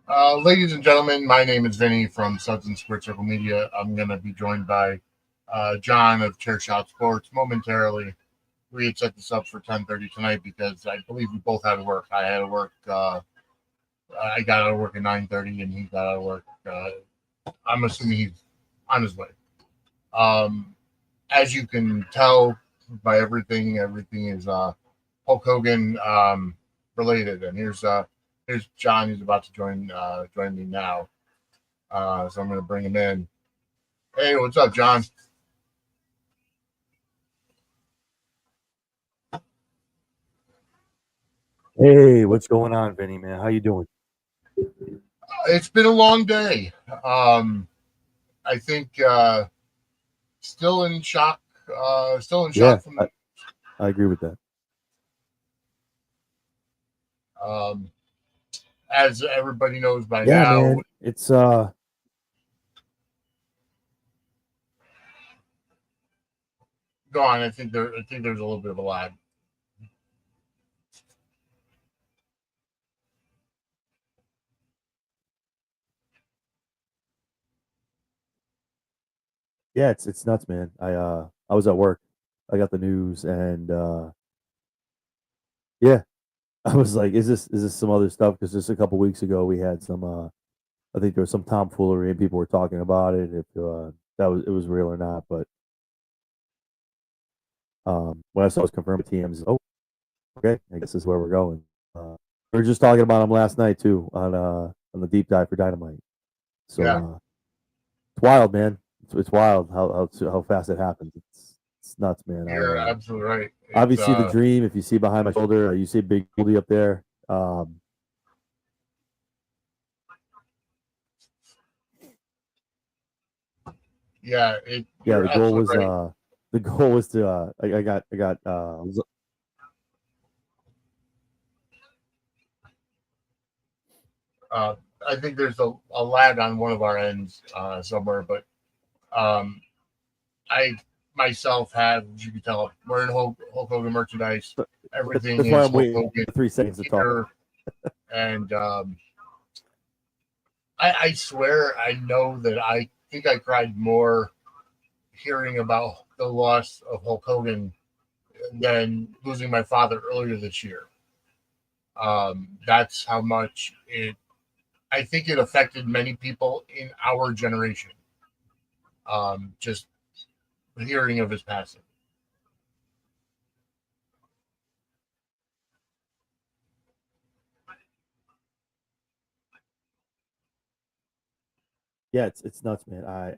Ladies and gentlemen, my name is Vinny from Suds and Squared Circle Media. I'm going to be joined by John of Chairshot Sports momentarily. We had set this up for 10:30 tonight because I believe we both had to work. I had to work. I got out of work at 9:30, and he got out of work. I'm assuming he's on his way. Um, as you can tell by everything is Hulk Hogan related. And here's John. He's about to join me now. So I'm going to bring him in. Hey, what's up, John? Hey, what's going on, Vinny, man? How you doing? It's been a long day. Um, I think still in shock. Still in Yeah, shock from I agree with that. um, as everybody knows by Yeah, now. man. It's Go on. I think there's a little bit of a lag. yeah, it's nuts, man. I was at work. I got the news and yeah, I was like, is this some other stuff? Because just a couple weeks ago we had some I think there was some tomfoolery and people were talking about it if it was real or not. But when I saw it was confirmed with TMZ, oh, okay, I guess this is where we're going. We were just talking about him last night too on the deep dive for Dynamite. So Yeah, it's wild, man. It's wild how fast it happens. It's nuts, man. you're absolutely right. It's Obviously the dream. If you see behind my shoulder, you see Big Goldie up there. yeah. Yeah, You're absolutely right. the goal was to I got Uh, I think there's a lag on one of our ends somewhere, but um, I myself have, as you can tell, wearing Hulk Hogan merchandise. Everything that's why is I'm Hulk waiting Hogan for 3 seconds to talk. here, and I swear I know that I think I cried more hearing about the loss of Hulk Hogan than losing my father earlier this year. That's how much it. I think it affected many people in our generation. Just hearing of his passing. Yeah, it's nuts, man. I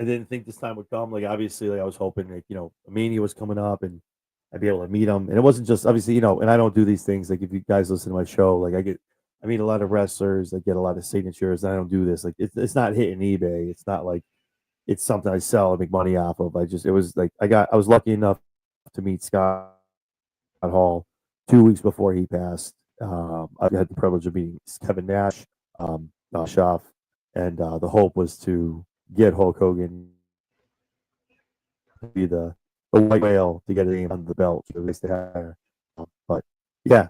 didn't think this time would come. Like obviously, like I was hoping like Mania was coming up and I'd be able to meet him. And it wasn't just obviously and I don't do these things. Like if you guys listen to my show, like I meet a lot of wrestlers. I get a lot of signatures. And I don't do this. Like it's not hitting eBay. It's not like it's something I sell and make money off of. It was like I was lucky enough to meet Scott Hall 2 weeks before he passed. I had the privilege of meeting Kevin Nash, Bischoff, and the hope was to get Hulk Hogan to be the white whale to get it on the belt. At least they had, but yeah,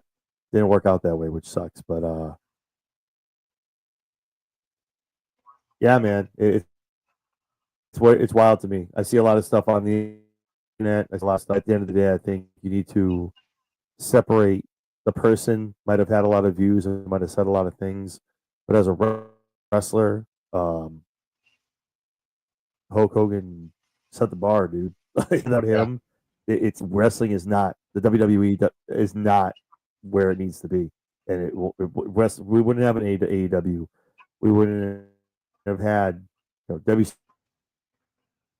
didn't work out that way, which sucks. But yeah, man, it's wild to me. I see a lot of stuff on the internet. I see a lot of stuff. At the end of the day, I think you need to separate the person. Might have had a lot of views and might have said a lot of things, but as a wrestler, Hulk Hogan set the bar, dude. Without Yeah, him, it's wrestling is not the WWE is not where it needs to be, and we wouldn't have an AEW. We wouldn't have had WCW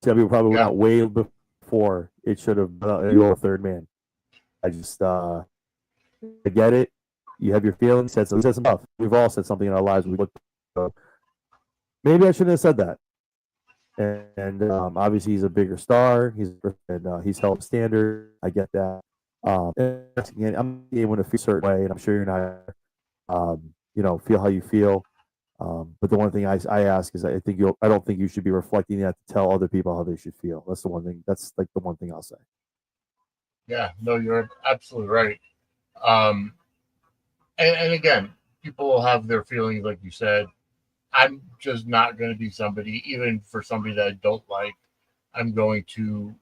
probably went yeah, out way before it should have your third man. I just I get it. You have your feelings. Said some stuff. We've all said something in our lives. We look. Maybe I shouldn't have said that. And obviously he's a bigger star. He's held standard. I get that. And again, I'm able to feel a certain way, and I'm sure you're not. Feel how you feel. But the one thing I ask is, I don't think you should be reflecting that to tell other people how they should feel. That's the one thing. That's like the one thing I'll say. yeah. No, you're absolutely right. Um, and again, people will have their feelings, like you said. I'm just not going to be somebody, even for somebody that I don't like. I'm going to,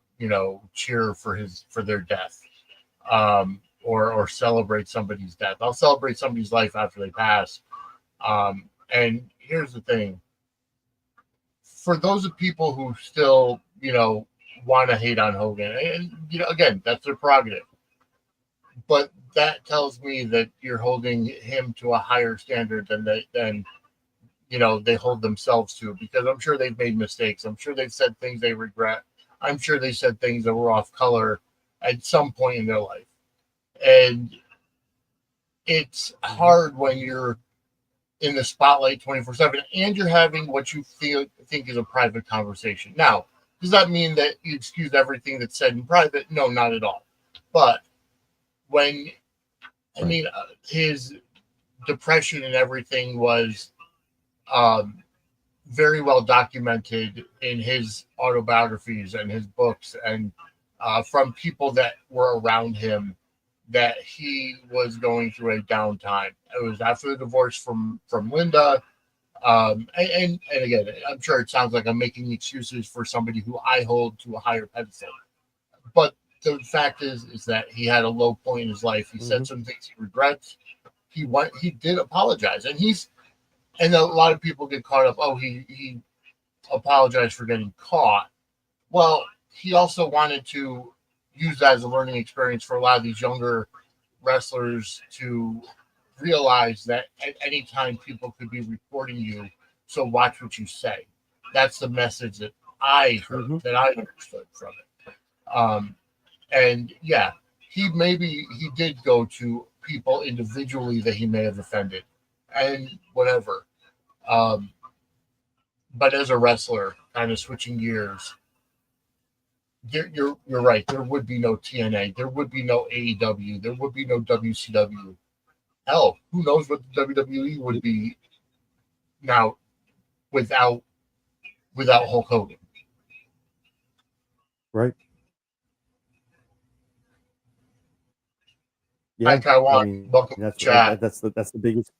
cheer for their death, or celebrate somebody's death. I'll celebrate somebody's life after they pass. And here's the thing: for those of people who still, want to hate on Hogan, and again, that's their prerogative. But that tells me that you're holding him to a higher standard than they hold themselves to, because I'm sure they've made mistakes. I'm sure they've said things they regret. I'm sure they said things that were off color at some point in their life. And it's hard when you're in the spotlight 24/7 and you're having what you think is a private conversation. Now, does that mean that you excuse everything that's said in private? No, not at all. But when, I mean, his depression and everything was very well documented in his autobiographies and his books, and from people that were around him, that he was going through a downtime. It was after the divorce from Linda. And again, I'm sure it sounds like I'm making excuses for somebody who I hold to a higher pedestal. But the fact is that he had a low point in his life. He said some things he regrets. He did apologize, and a lot of people get caught up. Oh, he apologized for getting caught. Well, he also wanted to use that as a learning experience for a lot of these younger wrestlers to realize that at any time people could be reporting you. So watch what you say. That's the message that I heard, that I understood from it. And yeah, he did go to people individually that he may have offended, and whatever. But as a wrestler, kind of switching gears, you're right. There would be no TNA. There would be no AEW. There would be no WCW. Hell, who knows what the WWE would be now without Hulk Hogan. Right. Yeah, hi, Taiwan. Welcome to the chat. That's the biggest.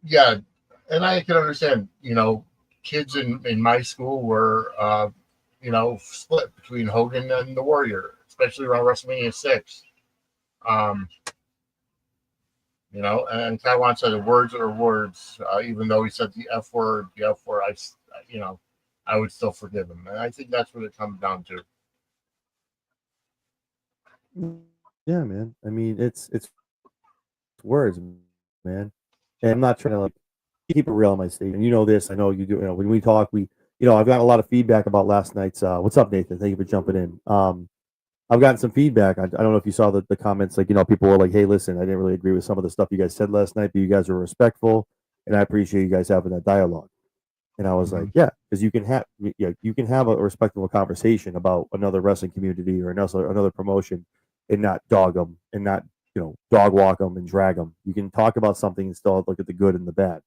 Yeah, and I can understand. Kids in my school were, split between Hogan and the Warrior, especially around WrestleMania 6. And Taiwan said words are words, even though he said the F word, I would still forgive him. And I think that's what it comes down to. Yeah, man. I mean, it's words, man. And I'm not trying to keep it real on my stage. And you know this, I know you do. When we talk, I've gotten a lot of feedback about last night's. What's up, Nathan? Thank you for jumping in. I've gotten some feedback. I don't know if you saw the comments. People were like, "Hey, listen, I didn't really agree with some of the stuff you guys said last night, but you guys were respectful, and I appreciate you guys having that dialogue." And I was like, "Yeah, because you can have a respectable conversation about another wrestling community or another promotion, and not dog them and not dog walk them and drag them. You can talk about something and still look at the good and the bad."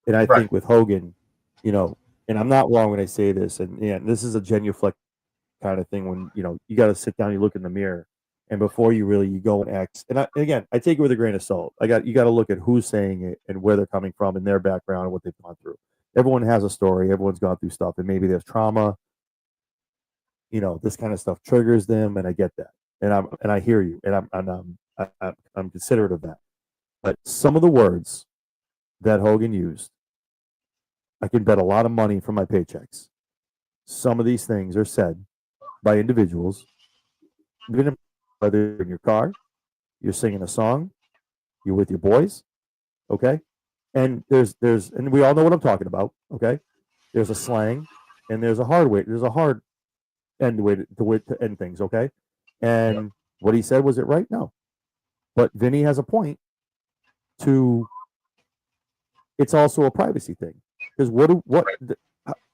And I think with Hogan, and I'm not wrong when I say this, and this is a genuflect kind of thing when you got to sit down, you look in the mirror, and before you go and act. And I take it with a grain of salt. You got to look at who's saying it and where they're coming from and their background and what they've gone through. Everyone has a story. Everyone's gone through stuff, and maybe there's trauma. This kind of stuff triggers them, and I get that, and I hear you, and I'm considerate of that. But some of the words that Hogan used, I can bet a lot of money from my paychecks. Some of these things are said by individuals, whether in your car, you're singing a song, you're with your boys, okay? And and we all know what I'm talking about, okay? There's a slang, and there's a hard way to end things, okay? And what he said, was it right? No. But Vinny has a point to, it's also a privacy thing. Because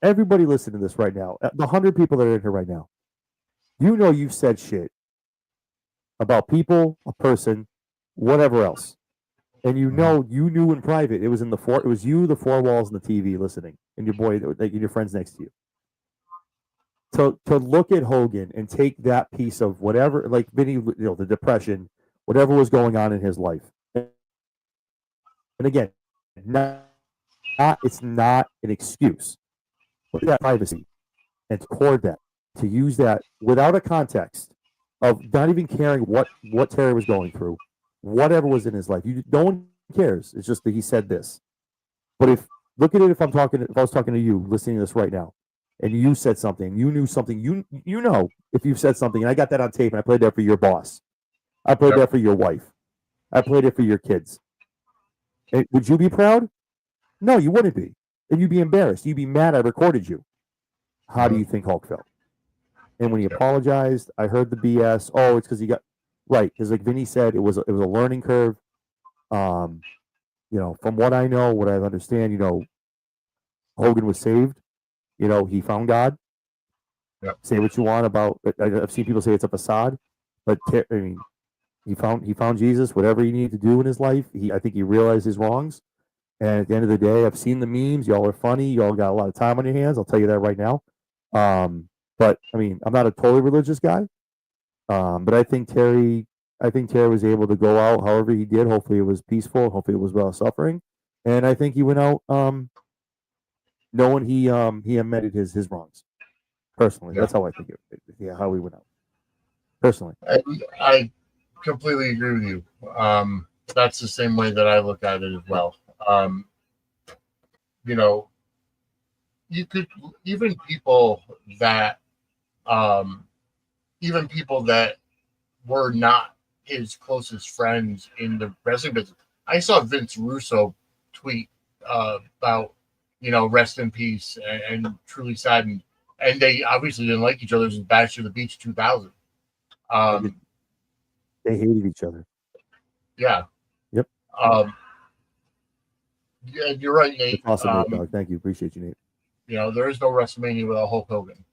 everybody listening to this right now, the 100 people that are in here right now, you've said shit about people, a person, whatever else. And you knew in private, it was you, the four walls, and the TV listening. and your boy, like your friends next to you. To look at Hogan and take that piece of whatever, like Vinny, the depression, whatever was going on in his life, and again, it's not an excuse. But that privacy and to record that, to use that without a context of not even caring what Terry was going through, whatever was in his life. No one cares. It's just that he said this. But look at it, if I was talking to you, listening to this right now, and you said something, you knew something, you know, if you've said something, and I got that on tape, and I played that for your boss, I played that for your wife, I played it for your kids. And would you be proud? No, you wouldn't be. And you'd be embarrassed. You'd be mad I recorded you. How do you think Hulk felt? And when he apologized, I heard the BS. Oh, it's because he got right. Because like Vinny said, it was a learning curve. You know, from what I know, what I understand, you know, Hogan was saved. You know, he found God. Yep. Say what you want about. I've seen people say it's a facade, but I mean, he found Jesus. Whatever he needed to do in his life, I think he realized his wrongs. And at the end of the day, I've seen the memes. Y'all are funny. Y'all got a lot of time on your hands. I'll tell you that right now. But I mean, I'm not a totally religious guy. But I think Terry was able to go out however he did. Hopefully it was peaceful. Hopefully it was without suffering. And I think he went out knowing he admitted his wrongs. Personally, that's how I think it. Yeah, how he went out. Personally, I completely agree with you. That's the same way that I look at it as well. You know, you could even people that were not his closest friends in the wrestling business. I saw Vince Russo tweet about, you know, rest in peace and truly saddened. And they obviously didn't like each other since Bash to the Beach 2000. They hated each other. Yeah. Yep. Yeah, you're right, Nate. That's awesome, Nate, dog. Thank you. Appreciate you, Nate. You know, there is no WrestleMania without Hulk Hogan.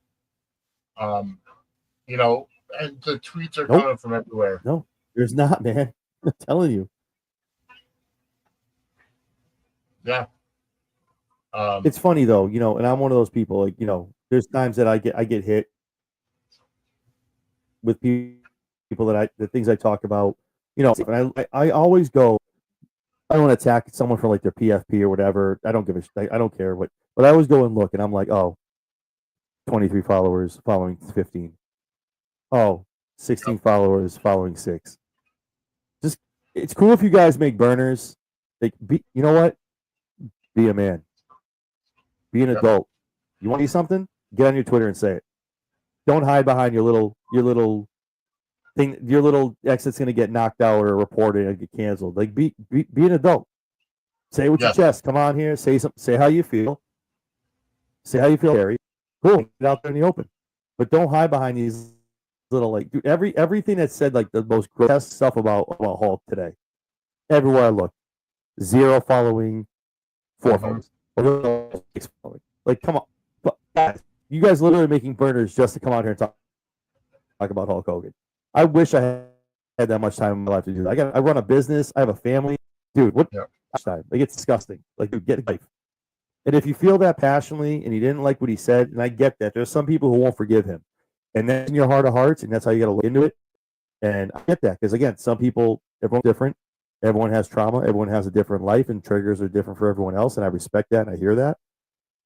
You know, and the tweets are coming from everywhere. No, there's not, man. I'm telling you. Yeah. It's funny though, you know, and I'm one of those people. Like, you know, there's times that I get hit with people that the things I talk about. You know, and I always go. I don't want to attack someone for like their PFP or whatever. I don't give a. I don't care what. But I always go and look, and I'm like, oh, 23 followers following 15. Oh, 16 followers following 6. Just, it's cool if you guys make burners. Like, you know what? Be a man. Be an adult. You want to do something? Get on your Twitter and say it. Don't hide behind your little thing. Your little exit's gonna get knocked out or reported and get canceled. Like, be an adult. Say it with your chest. Come on here. Say something. Say how you feel. Say how you feel, Harry. Cool. Get out there in the open. But don't hide behind these little, like, dude, everything that said like the most grotesque stuff about Hulk today. Everywhere I look, 0 following, 4 followers. Like, come on, guys, you guys literally making burners just to come out here and talk about Hulk Hogan. I wish I had that much time in my life to do that. I run a business. I have a family, dude. What time? Like, it's disgusting. Like, dude, get life. And if you feel that passionately and you didn't like what he said, and I get that, there's some people who won't forgive him, and that's in your heart of hearts, and that's how you got to look into it. And I get that because, again, some people, everyone's different. Everyone has trauma. Everyone has a different life, and triggers are different for everyone else. And I respect that, and I hear that.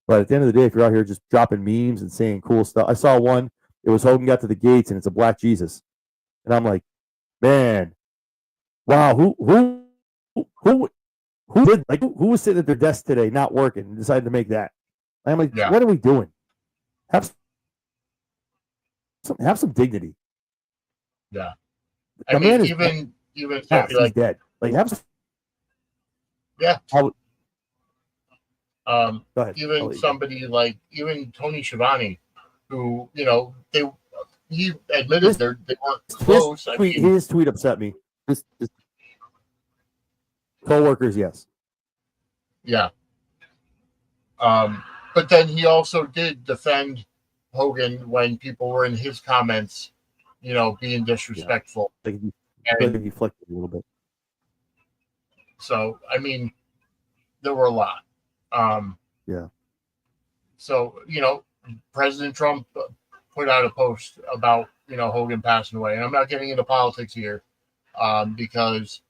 But at the end of the day, if you're out here just dropping memes and saying cool stuff, I saw one. It was Hogan got to the gates, and it's a black Jesus, and I'm like, man, wow, who did, like, who was sitting at their desk today, not working, and decided to make that? I'm like, what are we doing? Have some dignity. Yeah, I mean, even he's dead. Like, have some. Yeah. Go ahead. Even somebody like Tony Schiavone, who, you know, he admitted they weren't close. His tweet upset me. His co-workers, yes. Yeah. But then he also did defend Hogan when people were in his comments, you know, being disrespectful. Yeah. He flicked a little bit. So, I mean, there were a lot. Yeah. So, President Trump put out a post about, Hogan passing away. And I'm not getting into politics here because,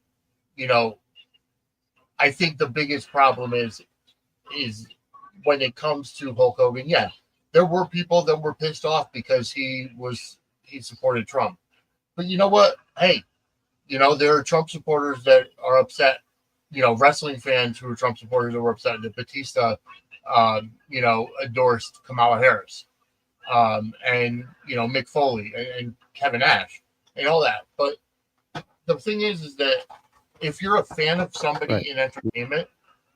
you know, I think the biggest problem is when it comes to Hulk Hogan. Yeah, there were people that were pissed off because he supported Trump. But you know what? Hey, there are Trump supporters that are upset. Wrestling fans who are Trump supporters that were upset that Batista, endorsed Kamala Harris, and Mick Foley and Kevin Nash and all that. But the thing is that if you're a fan of somebody in entertainment,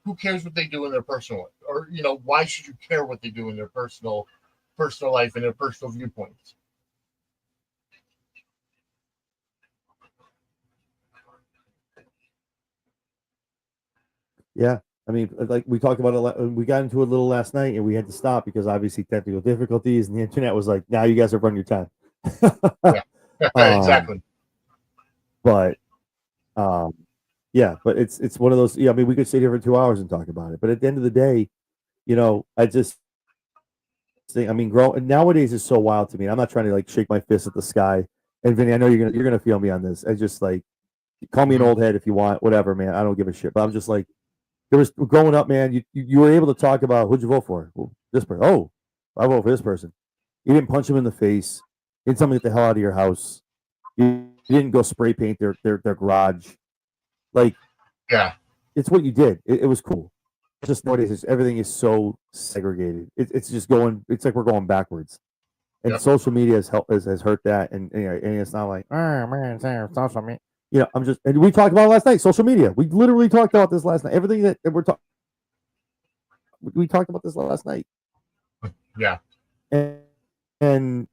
who cares what they do in their personal life? Or, why should you care what they do in their personal life and their personal viewpoints? Yeah. I mean, like we talked about it, we got into it a little last night and we had to stop because obviously technical difficulties and the internet was like, now you guys have run your time. Yeah, exactly. But, yeah, but it's one of those. Yeah, I mean, we could sit here for 2 hours and talk about it, but at the end of the day, I just think, I mean, nowadays is so wild to me. I'm not trying to like shake my fist at the sky. And Vinny, I know you're gonna feel me on this. I just like call me an old head if you want, whatever, man. I don't give a shit. But I'm just like, there was growing up, man. You were able to talk about who'd you vote for? Well, this person. Oh, I vote for this person. You didn't punch him in the face. You didn't tell him to get the hell out of your house. You didn't go spray paint their garage. Like, yeah, it's what you did. It was cool. It's just nowadays, everything is so segregated. It's just going. It's like we're going backwards. And social media has hurt that. And it's not like, oh man, social media. I'm just, and we talked about it last night. Social media. We literally talked about this last night. Everything that we're talking, we talked about this last night. Yeah. And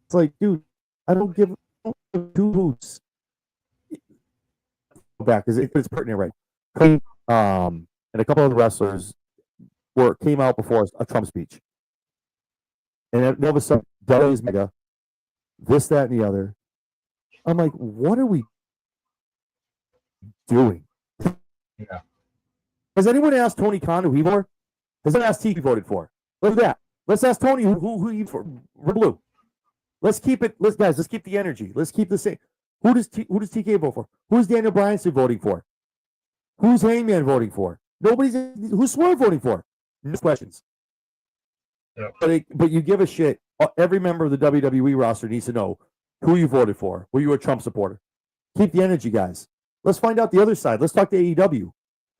it's like, dude, I don't give two hoots. Back because it's pertinent, right? And a couple of the wrestlers came out before a Trump speech, and all of a sudden, WWE's mega, this, that, and the other. I'm like, what are we doing? Yeah. Has anyone asked Tony Khan who he voted for? Has anyone asked T voted for? Look at that. Let's ask Tony who he for. We're blue. Let's keep it. Let's keep the energy. Let's keep the same. Who does TK vote for? Who's Daniel Bryanson voting for? Who's Hangman voting for? Who's Swerve voting for? No questions. Yeah. But you give a shit. Every member of the WWE roster needs to know who you voted for. Were you a Trump supporter? Keep the energy, guys. Let's find out the other side. Let's talk to AEW.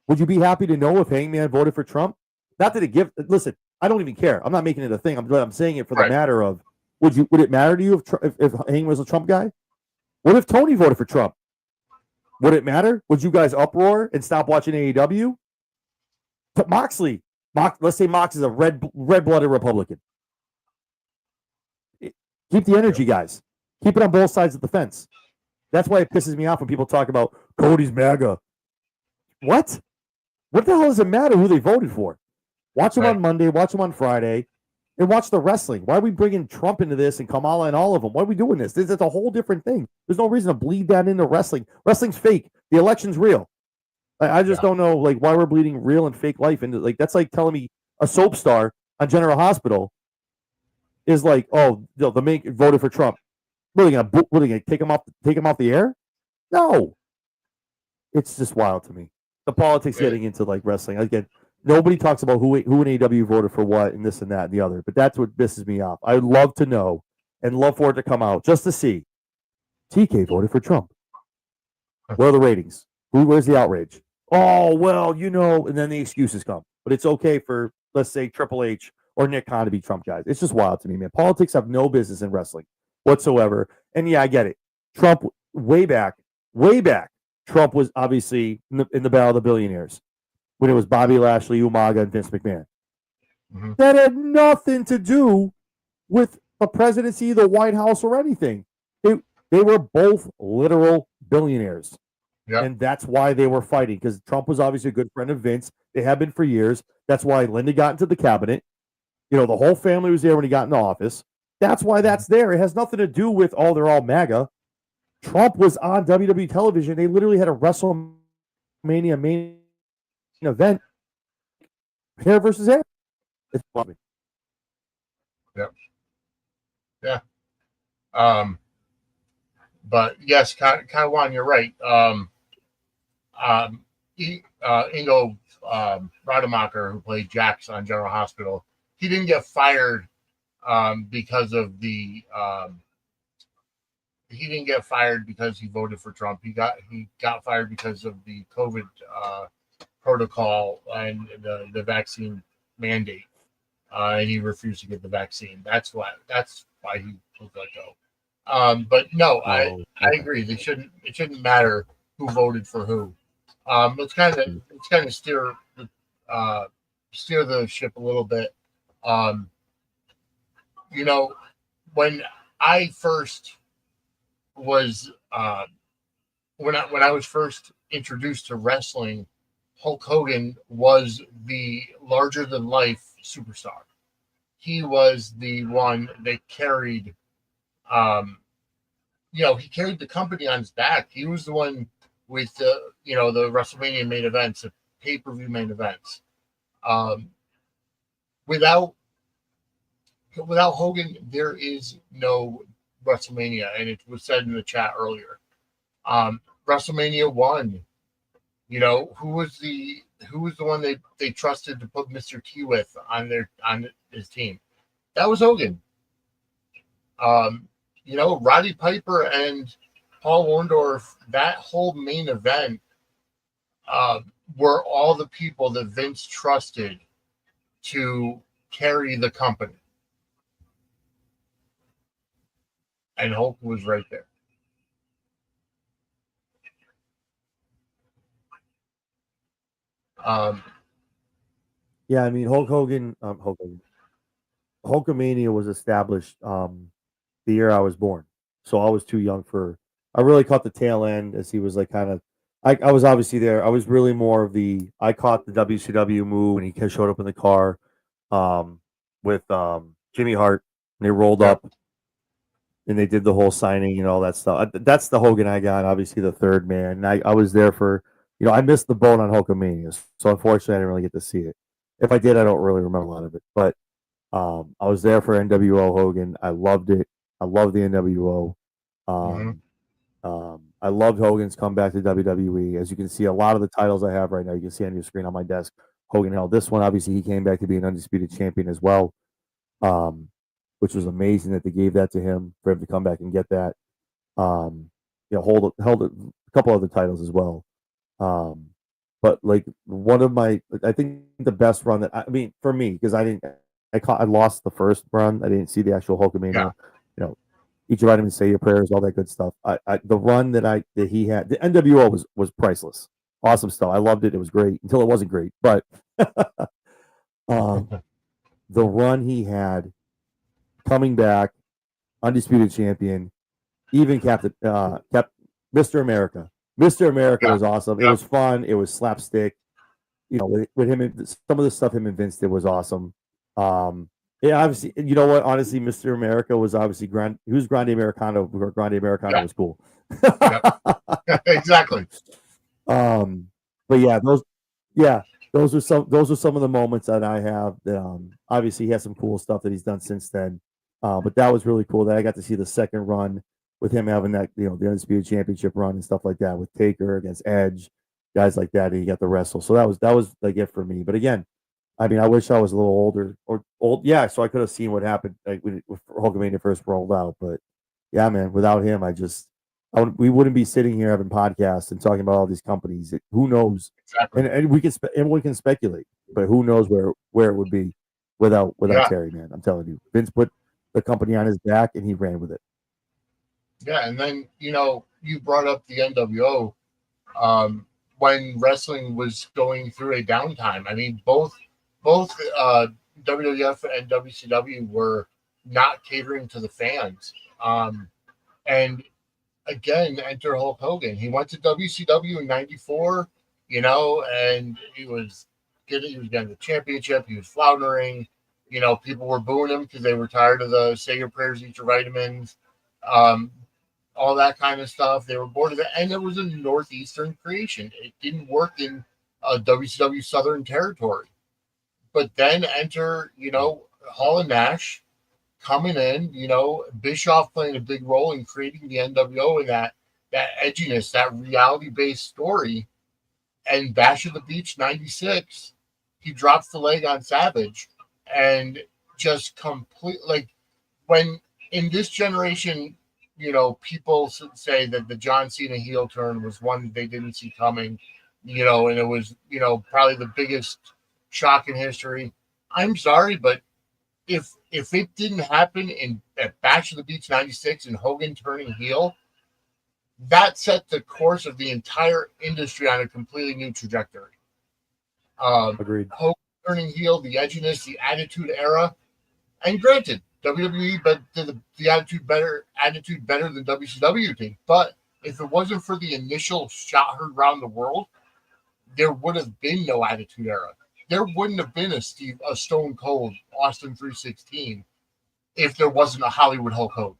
Would you be happy to know if Hangman voted for Trump? Not that it listen, I don't even care. I'm not making it a thing. I'm saying it for the matter of would it matter to you if Hangman was a Trump guy? What if Tony voted for Trump? Would it matter? Would you guys uproar and stop watching AEW? But Moxley, let's say Mox is a red-blooded Republican. Keep the energy, guys. Keep it on both sides of the fence. That's why it pisses me off when people talk about Cody's MAGA. What? What the hell does it matter who they voted for? Watch them on Monday, watch them on Friday, and watch the wrestling. Why are we bringing Trump into this and Kamala and all of them? Why are we doing this? It's a whole different thing. There's no reason to bleed that into wrestling. Wrestling's fake. The election's real. I just don't know why we're bleeding real and fake life into that's like telling me a soap star on General Hospital is like, oh, the main voted for Trump. What are they gonna take him off the air? No. It's just wild to me. The politics getting into wrestling. Again, nobody talks about who in AEW voted for what and this and that and the other, but that's what pisses me off. I'd love to know and love for it to come out just to see. TK voted for Trump. Where are the ratings? Where's the outrage? Oh, well, and then the excuses come. But it's okay for, let's say, Triple H or Nick Khan to be Trump guys. It's just wild to me, man. Politics have no business in wrestling whatsoever. And yeah, I get it. Trump, way back, Trump was obviously in the Battle of the Billionaires when it was Bobby Lashley, Umaga, and Vince McMahon. Mm-hmm. That had nothing to do with the presidency, the White House, or anything. They were both literal billionaires. Yep. And that's why they were fighting, because Trump was obviously a good friend of Vince. They have been for years. That's why Linda got into the cabinet. The whole family was there when he got into office. That's why that's there. It has nothing to do with, they're all MAGA. Trump was on WWE television. They literally had a WrestleMania main event, hair versus hair. It's funny. Yeah. Um, but yes, Kaiwan, you're right. Ingo Rademacher, who played Jax on General Hospital, he didn't get fired because of the. He didn't get fired because he voted for Trump. He got fired because of the COVID protocol and the vaccine mandate, and he refused to get the vaccine. That's why he was let go. But no, I Oh, I okay. agree. It shouldn't matter who voted for who. Let's kind of steer the ship a little bit. Um, you know, when I first was when I was first introduced to wrestling, Hulk Hogan was the larger than life superstar. He was the one that carried um, he carried the company on his back. He was the one with the WrestleMania main events, the pay per view main events. Um, without without Hogan, there is no WrestleMania, and it was said in the chat earlier. WrestleMania one, who was the one they trusted to put Mr. T with on his team? That was Hogan. Roddy Piper and Paul Orndorff, that whole main event uh, were all the people that Vince trusted to carry the company. And Hulk was right there. Um, Yeah, I mean Hulkamania was established the year I was born, so I was too young for. I really caught the tail end as he was like kind of. I was obviously there. I was really more of the. I caught the WCW move when he showed up in the car, um, with Jimmy Hart, and they rolled yeah, up and they did the whole signing and all that stuff. That's the Hogan I got. Obviously, the third man. And I was there for. I missed the boat on Hulkamania, so unfortunately, I didn't really get to see it. If I did, I don't really remember a lot of it, but I was there for NWO Hogan. I loved it. I love the NWO. mm-hmm, I loved Hogan's comeback to WWE. As you can see, a lot of the titles I have right now, you can see on your screen on my desk. Hogan held this one. Obviously, he came back to be an undisputed champion as well, um, which was amazing that they gave that to him for him to come back and get that. Held a couple other titles as well. Um, but like one of my, I think the best run that I mean for me because I lost the first run. I didn't see the actual yeah, Hulkamania. You know, eat your vitamins, say your prayers, all that good stuff. The run that he had, the NWO was priceless, awesome stuff. I loved it. It was great until it wasn't great. But um, the run he had coming back, undisputed champion, even kept Mr. America. Mr. America yeah, was awesome. It yeah, was fun. It was slapstick. With him, some of the stuff him and Vince did was awesome. Yeah, obviously, you know what? Honestly, Mr. America was obviously Grand. He was Grande Americano. Where Grande Americano yeah, was cool. yeah, exactly. um, but yeah, those are some of the moments that I have. That obviously he has some cool stuff that he's done since then. But that was really cool that I got to see the second run with him having that the undisputed championship run and stuff like that with Taker against Edge, guys like that. And he got the wrestle, so that was like it for me. But again, I mean, I wish I was a little older or old. Yeah, so I could have seen what happened like when Hulkamania first rolled out. But yeah, man, without him, we wouldn't be sitting here having podcasts and talking about all these companies. Who knows? Exactly. And we can speculate, but who knows where it would be without Yeah, Terry, man. I'm telling you, Vince put the company on his back and he ran with it. yeah. And then you brought up the NWO when wrestling was going through a downtime. I mean, both WWF and WCW were not catering to the fans. And again, enter Hulk Hogan. He went to WCW in '94, and he was getting the championship. He was floundering. People were booing him because they were tired of the say your prayers, eat your vitamins, um, all that kind of stuff. They were bored of it, and it was a northeastern creation. It didn't work in WCW Southern Territory. But then enter, Hall and Nash coming in, Bischoff playing a big role in creating the NWO and that edginess, that reality based story. And Bash of the Beach 96, he drops the leg on Savage and just complete like when in this generation, people say that the John Cena heel turn was one they didn't see coming, and it was, probably the biggest shock in history. I'm sorry, but if it didn't happen in at Bash of the Beach 96 and Hogan turning heel, that set the course of the entire industry on a completely new trajectory. Agreed. Hogan turning heel, the edginess, the attitude era, and granted, WWE but the attitude better than WCW did. But if it wasn't for the initial shot heard around the world, there would have been no attitude era. There wouldn't have been a Stone Cold Austin 316 if there wasn't a Hollywood Hulk Hogan.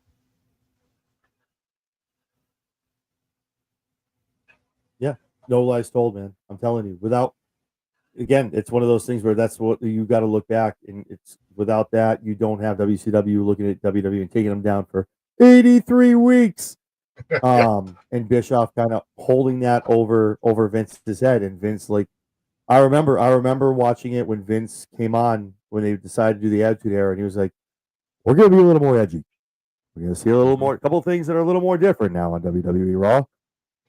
Yeah, no lies told, man. I'm telling you. Again, it's one of those things where that's what you got to look back, and it's without that you don't have WCW looking at WWE and taking them down for 83 weeks. And Bischoff kind of holding that over Vince's head, and Vince I remember watching it when Vince came on when they decided to do the Attitude Era, and he was like, "We're going to be a little more edgy. We're going to see a couple of things that are a little more different now on WWE Raw."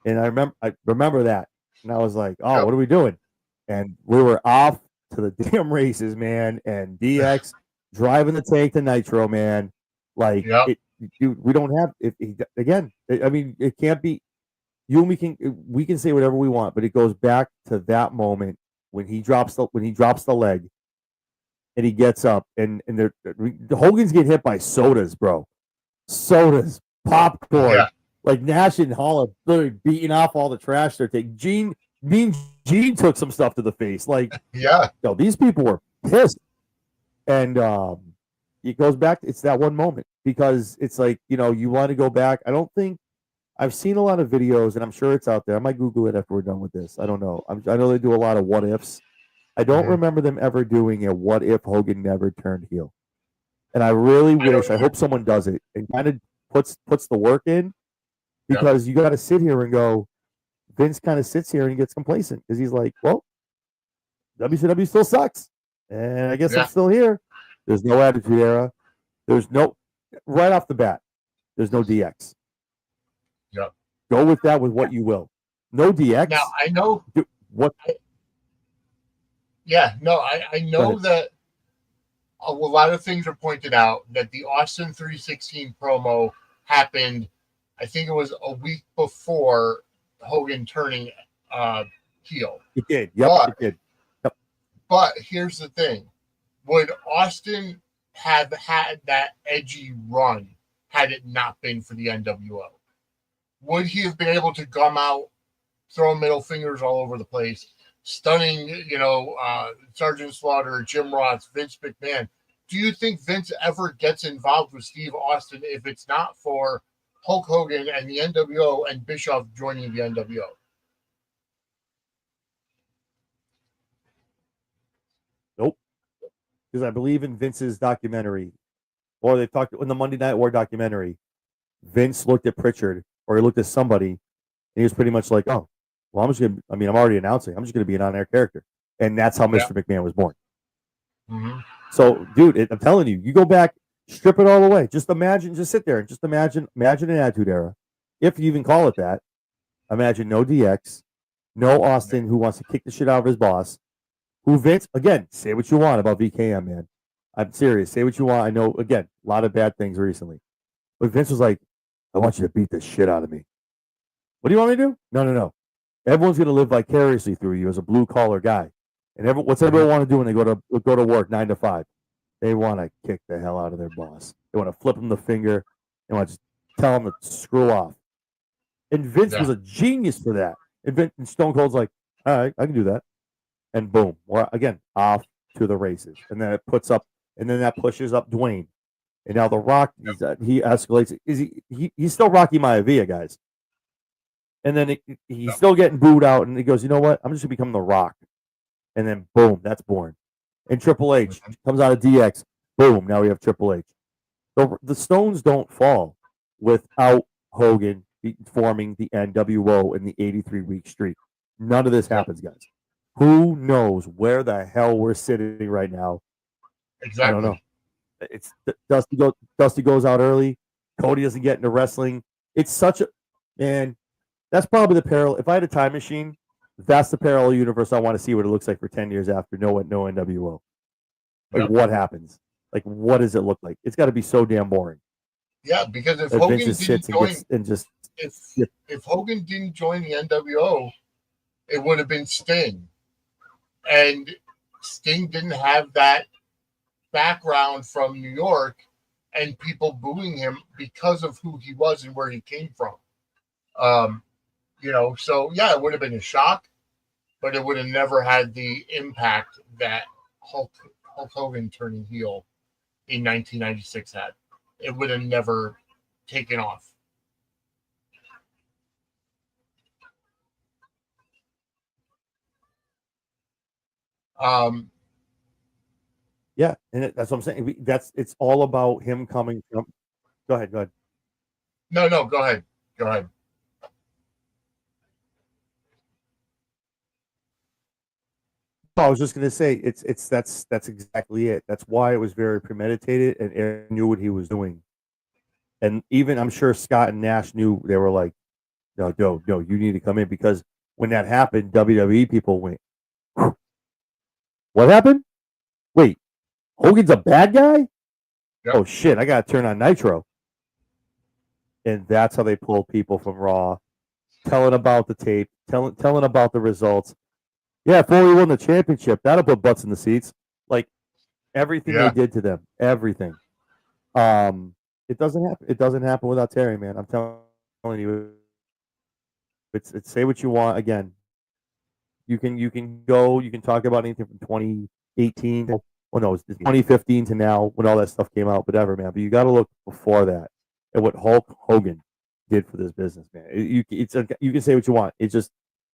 And I remember that, and I was like, "Oh, What are we doing?" And we were off to the damn races, man. And DX driving the tank to Nitro, man. We don't have it can't be. You and we can say whatever we want, but it goes back to that moment when he drops the leg, and he gets up, and Hogan's getting hit by sodas, bro. Sodas, popcorn. Yeah. Like Nash and Hall are literally beating off all the trash they're taking. Mean Gene took some stuff to the face. These people were pissed. And it goes back. It's that one moment because it's like, you want to go back. I don't think I've seen a lot of videos, and I'm sure it's out there. I might Google it after we're done with this. I don't know. I know they do a lot of what ifs. I don't remember them ever doing a what if Hogan never turned heel. And I really I hope someone does it and kind of puts the work in, because you got to sit here and go, Vince kind of sits here and he gets complacent because he's like, well, WCW still sucks. And I guess I'm still here. There's no Attitude Era. There's no, right off the bat, there's no DX. Yep. Go with that with what you will. No DX. Now, I know. I know that a lot of things are pointed out that the Austin 316 promo happened, I think it was a week before Hogan turning heel. It did. Yep, it did. Yep. But here's the thing. Would Austin have had that edgy run had it not been for the NWO? Would he have been able to gum out, throw middle fingers all over the place, stunning, Sergeant Slaughter, Jim Ross, Vince McMahon? Do you think Vince ever gets involved with Steve Austin if it's not for Hulk Hogan and the NWO and Bischoff joining the NWO? Nope. Because I believe in Vince's documentary, or they talked in the Monday Night War documentary, Vince looked at Pritchard, or he looked at somebody, and he was pretty much like, oh, well, I'm already announcing, I'm just going to be an on-air character. And that's how Mr. McMahon was born. Mm-hmm. So, dude, I'm telling you, you go back, strip it all away. Just sit there and just imagine an Attitude Era. If you even call it that, imagine no DX, no Austin who wants to kick the shit out of his boss, who Vince, again, say what you want about VKM, man. I'm serious. Say what you want. I know, again, a lot of bad things recently. But Vince was like, I want you to beat the shit out of me. What do you want me to do? No. Everyone's going to live vicariously through you as a blue-collar guy. And what's everyone want to do when they go to work 9 to 5? They want to kick the hell out of their boss. They want to flip him the finger. They want to just tell him to screw off. And Vince was a genius for that. And Stone Cold's like, all right, I can do that. And boom, we're again off to the races. And then that pushes up Dwayne. And now The Rock, he escalates. He's still Rocky Maivia, guys. And then he's still getting booed out. And he goes, you know what? I'm just going to become The Rock. And then boom, that's born. And Triple H comes out of DX. Boom, now we have Triple H. The stones don't fall without Hogan forming the NWO in the 83-week streak. None of this happens, guys. Who knows where the hell we're sitting right now? Exactly. I don't know. It's Dusty goes out early. Cody doesn't get into wrestling. It's such a man. That's probably the parallel. If I had a time machine, that's the parallel universe I want to see what it looks like for 10 years after no NWO. Like what happens? Like what does it look like? It's got to be so damn boring. Yeah, because if Hogan Vince didn't join, if Hogan didn't join the NWO, it would have been Sting, and Sting didn't have that background from New York, and people booing him because of who he was and where he came from. So yeah, it would have been a shock, but it would have never had the impact that Hulk Hogan turning heel in 1996 had. It would have never taken off. Yeah, and that's what I'm saying. It's all about him coming from. Go ahead. No, go ahead. I was just gonna say that's exactly it. That's why it was very premeditated, and Aaron knew what he was doing. And even I'm sure Scott and Nash knew. They were like, no, you need to come in, because when that happened, WWE people went, what happened? Wait, Hogan's a bad guy? Yep. Oh shit, I gotta turn on Nitro. And that's how they pulled people from Raw, telling about the tape, telling about the results. Yeah, before we won the championship, that'll put butts in the seats. Like everything they did to them, everything. It doesn't happen. It doesn't happen without Terry, man. I'm telling you. It's say what you want. Again, you can talk about anything from 2018. Well, no, it's 2015 to now when all that stuff came out. Whatever, man. But you got to look before that at what Hulk Hogan did for this business, man. You can say what you want. It's just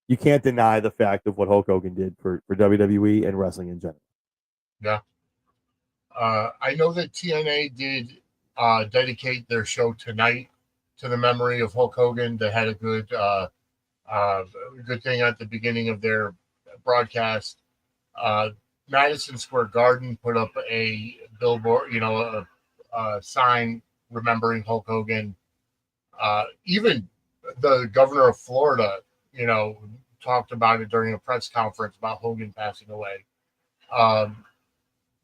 you can't deny the fact of what Hulk Hogan did for WWE and wrestling in general. Yeah. I know that TNA did dedicate their show tonight to the memory of Hulk Hogan. They had a good thing at the beginning of their broadcast. Madison Square Garden put up a billboard, a sign remembering Hulk Hogan. Even the governor of Florida, talked about it during a press conference about Hogan passing away.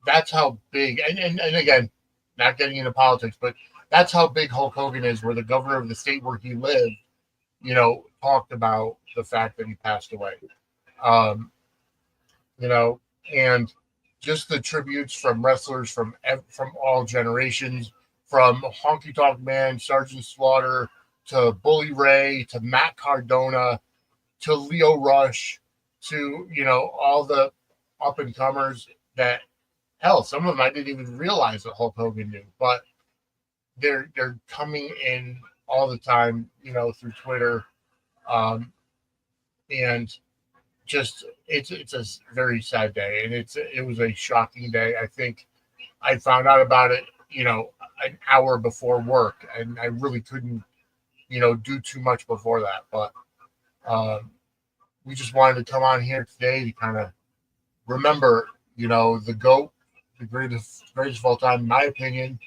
That's how big, and again, not getting into politics, but that's how big Hulk Hogan is, where the governor of the state where he lived, talked about the fact that he passed away. And just the tributes from wrestlers from all generations, from Honky Tonk Man, Sergeant Slaughter, to Bully Ray, to Matt Cardona, to Leo Rush, to all the up and comers that, hell, some of them I didn't even realize that Hulk Hogan knew, but they're coming in all the time, through Twitter, and just it's a very sad day, and it was a shocking day. I think I found out about it, an hour before work, and I really couldn't, do too much before that, but we just wanted to come on here today to kind of remember, the GOAT, the greatest of all time, in my opinion.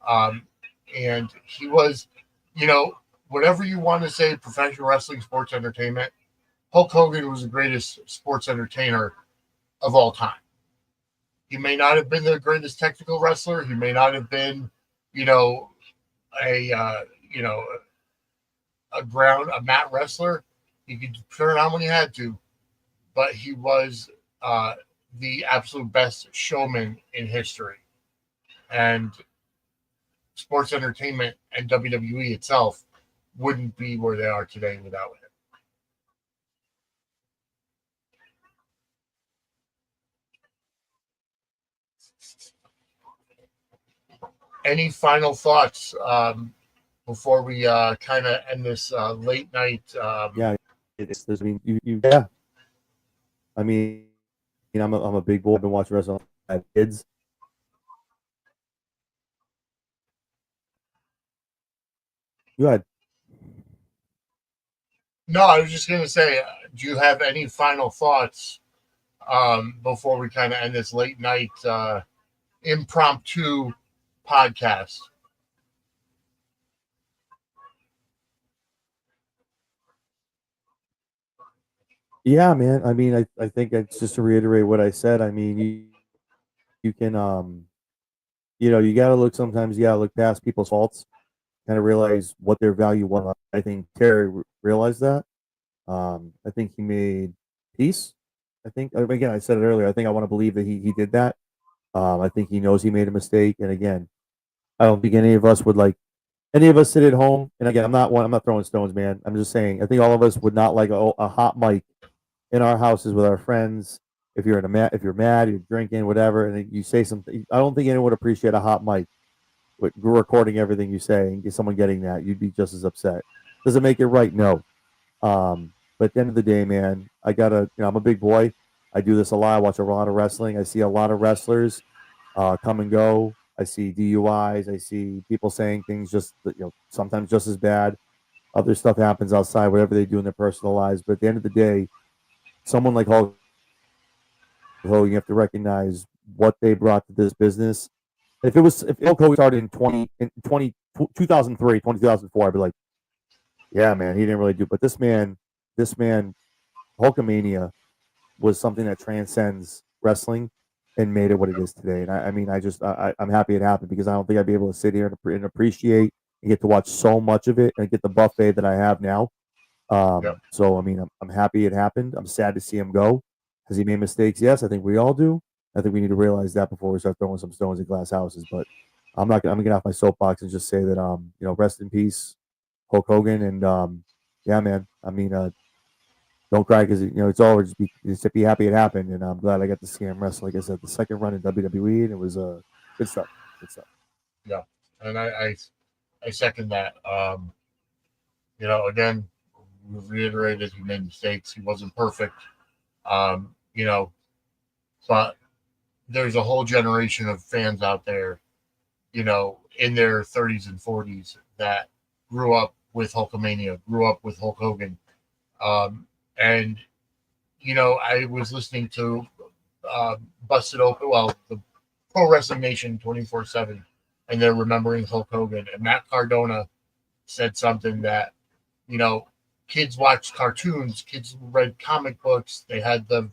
And he was, whatever you want to say, professional wrestling, sports entertainment, Hulk Hogan was the greatest sports entertainer of all time. He may not have been the greatest technical wrestler. He may not have been, a mat wrestler. He could turn on when he had to, but he was the absolute best showman in history. And sports entertainment and WWE itself wouldn't be where they are today without him. Any final thoughts before we kind of end this late night? Yeah, I mean, I'm a big boy. I've been watching wrestling have kids. Go ahead. No, I was just going to say, do you have any final thoughts before we kind of end this late night impromptu podcast? Yeah, man. I mean, I think it's just to reiterate what I said. I mean, you can you gotta look sometimes. You gotta look past people's faults, kind of realize what their value was. I think Terry realized that. I think he made peace. I think again, I said it earlier. I think I want to believe that he did that. I think he knows he made a mistake, and again, I don't think any of us would like any of us sit at home. And again, I'm not throwing stones, man. I'm just saying. I think all of us would not like a hot mic in our houses with our friends. If you're mad, you're drinking, whatever, and you say something. I don't think anyone would appreciate a hot mic with recording everything you say and get someone getting that. You'd be just as upset. Does it make it right? No. But at the end of the day, man, I'm a big boy. I do this a lot. I watch a lot of wrestling. I see a lot of wrestlers come and go. I see DUIs. I see people saying things sometimes just as bad. Other stuff happens outside, whatever they do in their personal lives. But at the end of the day, someone like Hulk Hogan, you have to recognize what they brought to this business. If Hulk Hogan started in 2003, 2004, I'd be like, yeah, man, he didn't really do. But this man, Hulkamania was something that transcends wrestling and made it what it is today. And I mean, I'm happy it happened because I don't think I'd be able to sit here and appreciate and get to watch so much of it and get the buffet that I have now. Yep. So I mean, I'm happy it happened. I'm sad to see him go. Has he made mistakes? Yes, I think we all do. I think we need to realize that before we start throwing some stones at glass houses. But I'm gonna get off my soapbox and just say that rest in peace, Hulk Hogan, and yeah, man. I mean, don't cry because it's all just be happy it happened, and I'm glad I got to see him wrestle. Like I said, the second run in WWE, and it was good stuff. Good stuff. Yeah. And I second that. Again, we've reiterated he made mistakes. He wasn't perfect. Um, you know, but there's a whole generation of fans out there, in their 30s and 40s that grew up with Hulkamania, grew up with Hulk Hogan. And, I was listening to Busted Open, well, the Pro Wrestling Nation 24/7, and they're remembering Hulk Hogan. And Matt Cardona said something that, you know, kids watched cartoons, kids read comic books, they had the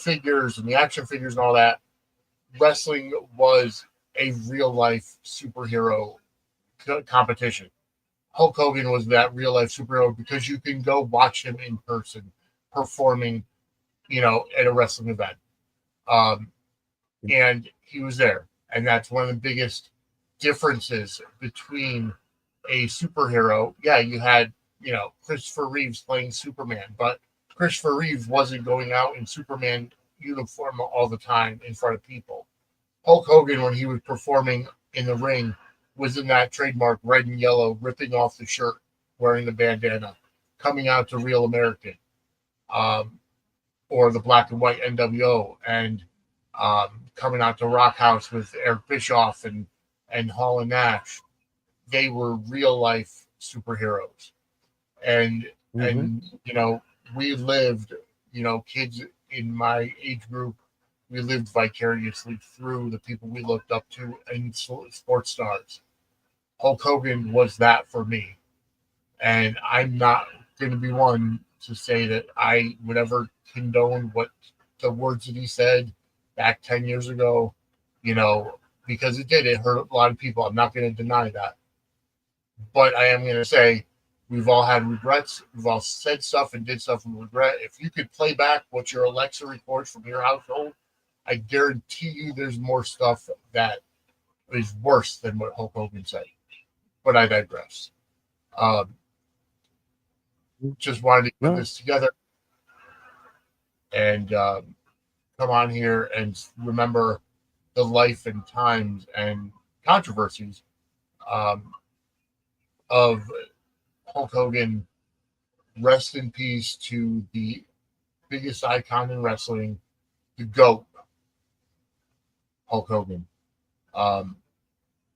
figures and the action figures and all that. Wrestling was a real life superhero competition. Hulk Hogan was that real life superhero because you can go watch him in person performing, at a wrestling event. Um, and he was there. And that's one of the biggest differences between a superhero. Yeah, you had, Christopher Reeves playing Superman, but Christopher Reeves wasn't going out in Superman uniform all the time in front of people. Hulk Hogan, when he was performing in the ring, was in that trademark red and yellow, ripping off the shirt, wearing the bandana, coming out to Real American, um, or the black and white NWO, and coming out to Rock House with Eric Bischoff and Hall and Nash. They were real life superheroes, and Mm-hmm. and we lived, kids in my age group, we lived vicariously through the people we looked up to and sports stars. Hulk Hogan was that for me, and I'm not going to be one to say that I would ever condone what the words that he said back 10 years ago, because it hurt a lot of people. I'm not going to deny that. But I am going to say we've all had regrets. We've all said stuff and did stuff we regret. If you could play back what your Alexa records from your household, I guarantee you there's more stuff that is worse than what Hulk Hogan said. But I digress. Just wanted to put No, this together and come on here and remember the life and times and controversies um, of Hulk Hogan. Rest in peace to the biggest icon in wrestling, the GOAT, Hulk Hogan.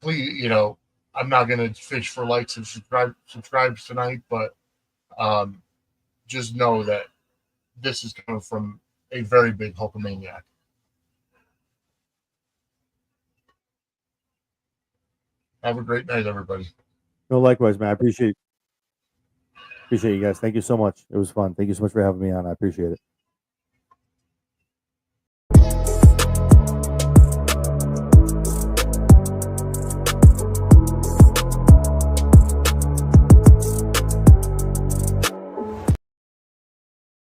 Please, I'm not gonna fish for likes and subscribes tonight, but just know that this is coming from a very big Hulkamaniac. Have a great night, everybody. No, likewise, man. I appreciate you guys. Thank you so much. It was fun. Thank you so much for having me on. I appreciate it.